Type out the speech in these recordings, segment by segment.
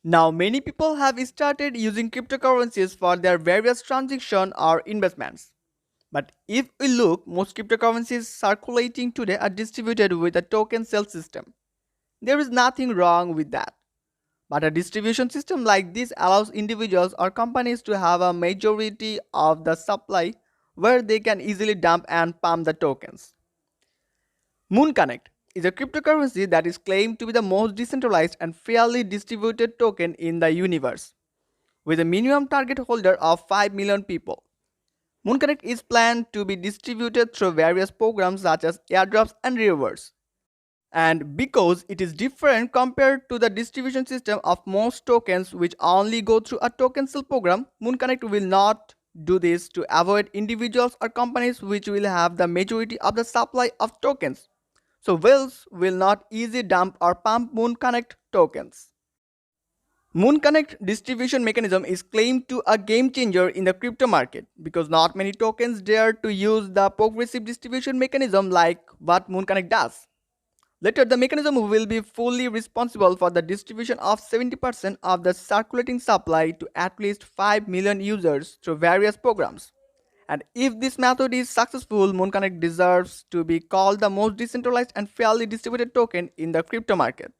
Now, many people have started using cryptocurrencies for their various transactions or investments. But if we look, most cryptocurrencies circulating today are distributed with a token sale system. There is nothing wrong with that. But a distribution system like this allows individuals or companies to have a majority of the supply where they can easily dump and pump the tokens. MoonConnect is a cryptocurrency that is claimed to be the most decentralized and fairly distributed token in the universe, with a minimum target holder of 5 million people. MoonConnect is planned to be distributed through various programs such as airdrops and rewards. And because it is different compared to the distribution system of most tokens which only go through a token sale program, MoonConnect will not do this to avoid individuals or companies which will have the majority of the supply of tokens. So whales will not easily dump or pump MoonConnect tokens. MoonConnect distribution mechanism is claimed to a game changer in the crypto market because not many tokens dare to use the progressive distribution mechanism like what MoonConnect does. Later, the mechanism will be fully responsible for the distribution of 70% of the circulating supply to at least 5 million users through various programs. And if this method is successful, MoonConnect deserves to be called the most decentralized and fairly distributed token in the crypto market.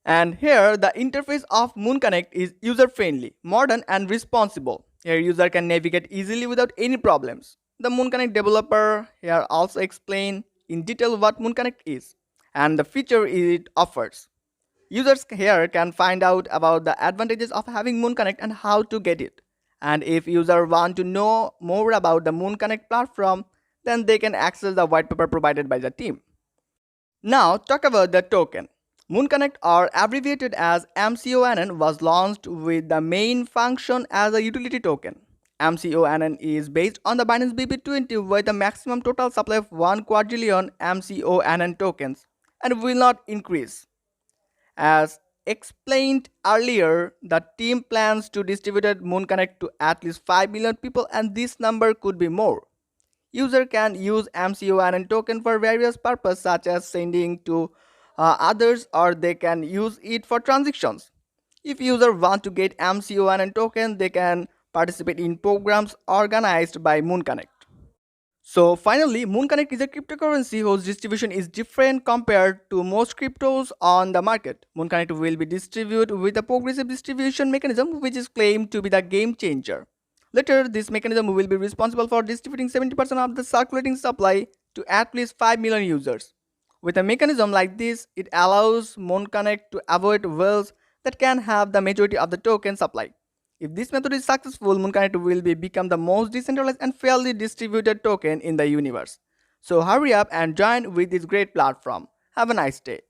And here, the interface of MoonConnect is user-friendly, modern and responsible. Here, user can navigate easily without any problems. The MoonConnect developer here also explain in detail what MoonConnect is and the feature it offers. Users here can find out about the advantages of having MoonConnect and how to get it. And if users want to know more about the MoonConnect platform, then they can access the white paper provided by the team. Now, talk about the token. MoonConnect, or abbreviated as MCONN, was launched with the main function as a utility token. MCONN is based on the Binance BB20 with a maximum total supply of 1 quadrillion MCONN tokens and will not increase. As explained earlier, the team plans to distribute MoonConnect to at least 5 million people, and this number could be more. User can use MCONN token for various purposes such as sending to others, or they can use it for transactions. If user want to get MCONN token, they can participate in programs organized by MoonConnect. So finally, MoonConnect is a cryptocurrency whose distribution is different compared to most cryptos on the market. MoonConnect will be distributed with a progressive distribution mechanism which is claimed to be the game changer. Later, this mechanism will be responsible for distributing 70% of the circulating supply to at least 5 million users. With a mechanism like this, it allows MoonConnect to avoid whales that can have the majority of the token supply. If this method is successful, MoonConnect will become the most decentralized and fairly distributed token in the universe. So hurry up and join with this great platform. Have a nice day.